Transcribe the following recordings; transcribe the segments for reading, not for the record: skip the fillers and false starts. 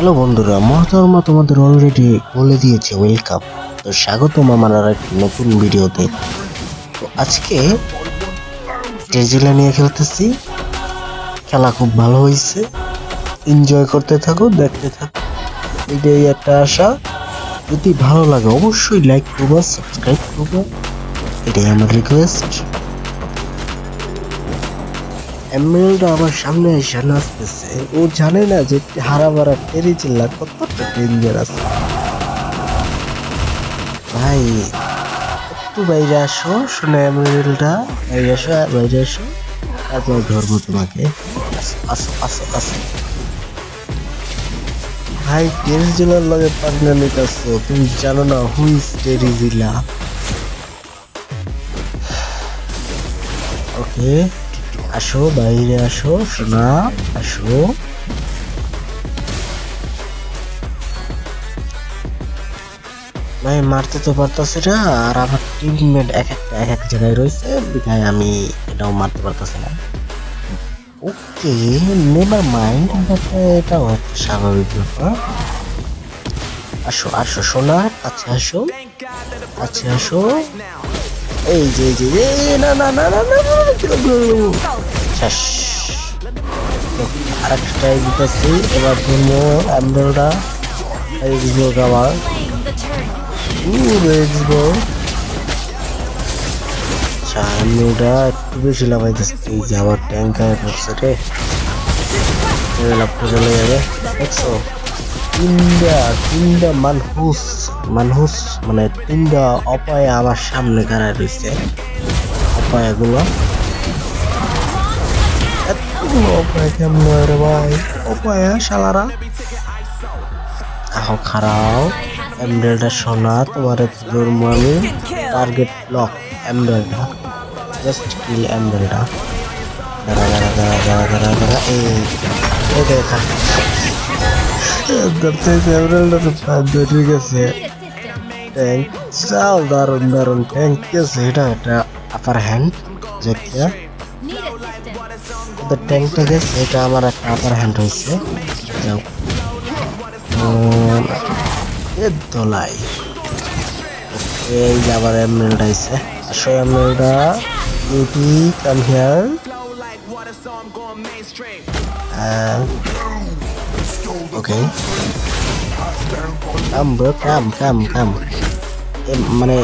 Hello বন্ধুরা, মহতরমা তোমাদের already বলে দিয়েছে ওয়েলকাম। তো স্বাগতম আমার আর একটি নতুন ভিডিওতে। তো আজকে টেজিলা নিয়ে খেলতেছি। খেলা খুব ভালো হয়েছে, এনজয় করতে থাকো, দেখতে থাকো, এটাই একটা আশা। যদি ভালো লাগে অবশ্যই লাইক করবা, সাবস্ক্রাইব করবা, এটাই আমার রিকোয়েস্ট। এমরাল্ড আমার সামনে এসে নাচতেছে, ও জানে না যে হারাবারা টেরিজিলা কতটা ডেঞ্জারাস। ভাই একটু বাইরে আসো, শোনো এমরাল্ডটা, বাইরে আসো, বাইরে আসো, তারপর ধরবো তোমাকে। আসো আসো আসো আসো। ভাই টেরিজিলার লগে পার্টনার নিতেছো, তুমি জানো না হুইজ টেরিজিলা? ওকে আসো, বাইরে আসো শোনা, আসো। ভাই মারতে তো পারতাছি না, আর আমার টিমমেট এক এক জায়গায় রয়েছে, বিধায় আমি এটাও মারতে পারতাছি না। ওকে নেভার মাইন্ড, এটাও একটা স্বাভাবিক ব্যাপার। আসো আসো সোনা, কাছে আসো, কাছে আসো। এই যে না না না না না শেষ। আরেকটা দিতেছি, এবার ধরবো এমব্রয়ডা। আবার একটু বেশি লাগাইতেছে, এই যে আবার ট্যাঙ্কার পড়ছে রে, লাভটা চলে যাবে। দেখছো তিনটা মানুষ মানে তিনটা অপায় আমার সামনে দাঁড়ায় রয়েছে। অপায়গুলো এতগুলো অপায় কেমন রে ভাই? অপায় শালারা আহ খারাও। এমব্রয়ডা সোনা, তোমার ধর্ম আমি টার্গেট লক। এমব্রয়ডা জাস্ট কিল এমব্রয়ডা। দাঁড়া দাঁড়া দাঁড়া দাঁড়া দাঁড়া দাঁড়া, এই দেখা ধরতে গেছে ট্যাঙ্ক। চাল দারুন দারুন ট্যাঙ্ক গেছে, এটা একটা আপার হ্যান্ড যেটা ওদের ট্যাঙ্কটা গেছে, এটা আমার একটা আপার হ্যান্ড হয়েছে। যাও দোলাই। এই যে আবার এমরাল্ড আইছে, আসো এমরাল্ডা, beauty come here. Okay come bro, come come come. মানে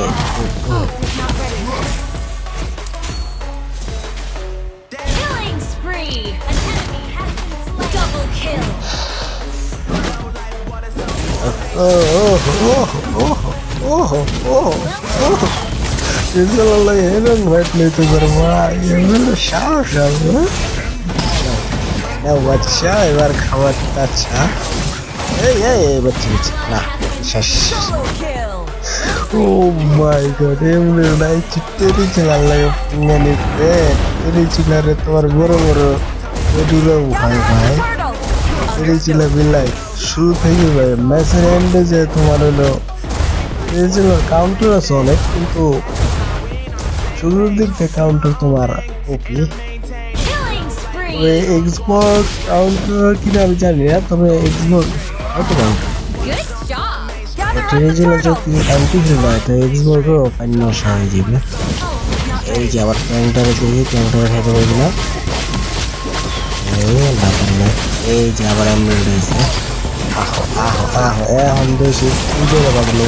এবার খাবার আচ্ছা। এই বাচ্চা না শেষ। ও মাই গড, এমনি নাই চিত্তেরই ছিলার লাগে পুঙ্গানিতে টেরিজিলারে তোমার বড় বড় এডুরাও ভাই ভাই। টেরিজিলা বিলাই শুরু থেকে ভাই ম্যাচের এন্ডে যে তোমার হলো টেরিজিলার কাউন্টার আছে অনেক, কিন্তু শুরুর দিক থেকে কাউন্টার তোমার ওকে। তবে এক্সবক্স কাউন্টার কিনা আমি জানি না, তবে এক্সবক্স হয়তো কাউন্টার টেরিজিলা যদি কাউন্টিং হয় তো এক্সবক্সও পান্য হয়ে যাবে। এই যে আবার ট্যাঙ্কটারে দিয়ে ট্যাঙ্কটারে খেতে পারবি না। এই যে আবার এমব্রয়ডারি হয়েছে। আহো আহো আহো, এখন বেশি পুজোরে বাদলো।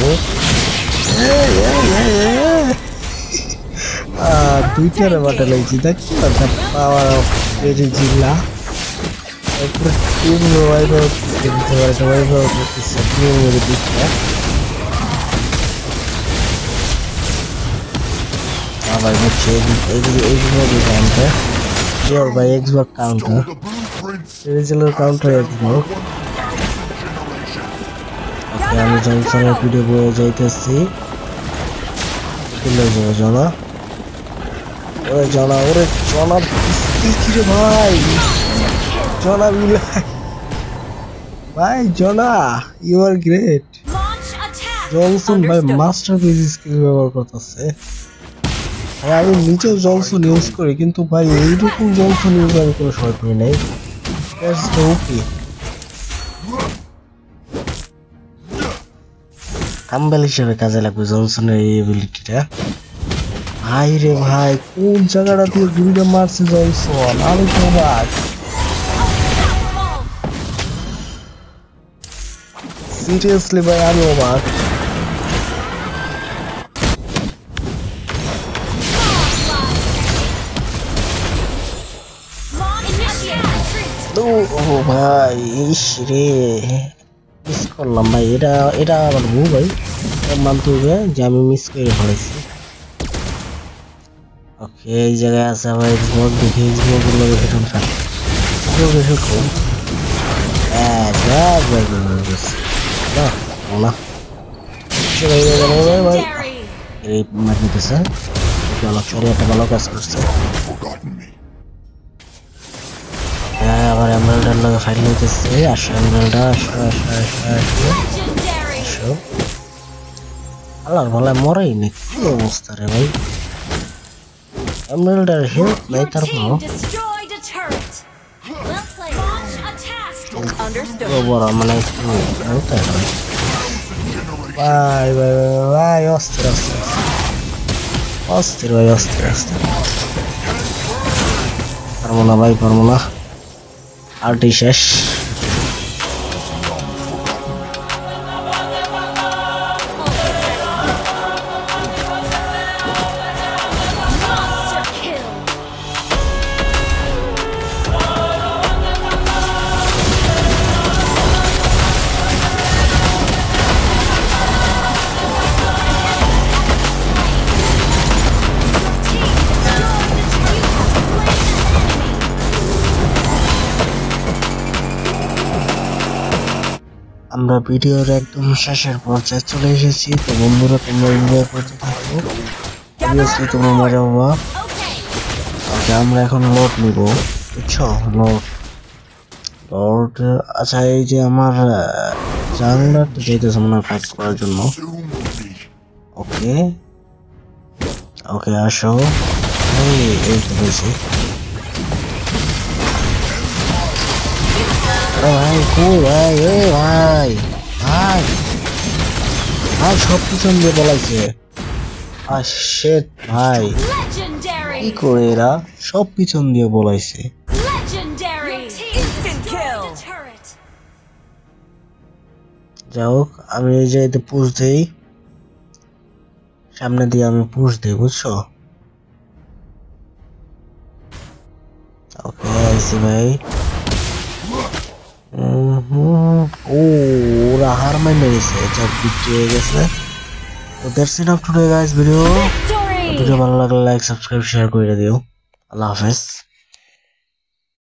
দুইটারে বাটা লাগছি, দেখছি না পাওয়ার অফ টেরিজিলা। তারপরে টিম ওয়াইভার খেলতে পারে, ওয়াইভার করতেছে টিম মেরে দিচ্ছে। আবার হচ্ছে এইভাবে কাউন্টার ভাই, এক্সবক্স কাউন্টার টেরিজিলার কাউন্টার এক্সবক্স। ওকে আমি জনসনের ভিডিও বয়ে যাইতেছি, চলে যাবো জনা। ওরে জনা, ওরে জনা কিরে ভাই, জনা বিলাই ভাই, জনা ইউ আর গ্রেট। জনসন ভাই মাস্টারপিস স্কিল ব্যবহার করতেছে। আমি নিজেও জনসন ইউজ করি, কিন্তু ভাই এইরকম জনসন ইউজ আমি কোনো সময় করি নাই। ওকে থাম্বনেল হিসেবে কাজে লাগবে জনসনের এই এবিলিটিটা। ভাই রে ভাই, কোন জায়গাটা দিয়ে গুলিটা মারছে জনসন, আমি তো অবাক। সিরিয়াসলি ভাই আমি অবাক। ও ভাই ইস রে, মিস করলাম ভাই, এটা আমার ভুল ভাই, মানতে হবে যে আমি মিস করে ফেলেছি। ওকে এই জায়গায় আছে ভাই স্মোক, দেখি স্মোকগুলো দেখে শুনছেন খুব ভালো কাজ করছে। আবার এমরাল্ডার লগে ফাইট লইতেছে, আসো এমরাল্ডা, আসো। আল্লাহর ভালো মরেই নি, কি অবস্থা রে ভাই। এমরাল্ডার হেল্প নাই তারপর বড় মানে ভাই ভাই ভাই অস্থির অস্থির অস্থির ভাই অস্থির অস্থির। পারবো না ভাই, পারবো না, আরটি শেষ। আমরা ভিডিওর একদম শেষের পর্যায়ে চলে এসেছি। তো বন্ধুরা তোমরা এনজয় করতে থাকো, অবভিয়াসলি তোমরা মজা পাবা। ওকে আমরা এখন লোড নিব, বুঝছো, লোড। আচ্ছা এই যে আমার জানলার তো যাইতেছে মনে হয় ফাইট করার জন্য। ওকে ওকে আসো, এই তো বলছি ভাই, কই ভাই, এ ভাই ভাই ভাই সব পিছন দিয়ে বলাইছে। আর শেট ভাই কি করে এরা সব পিছন দিয়ে বলাইছে। যাই হোক আমি এই যে পুশ দেই, সামনে দিয়ে আমি পুশ দেই, বুঝছো। ওকে আইসি ভাই। ওরা হার মাইনে গেছে, যা বিক্রি হয়ে গেছে। তো that's it off today guys video ভালো লাগলে লাইক সাবস্ক্রাইব শেয়ার করে দিও। আল্লাহ হাফেজ।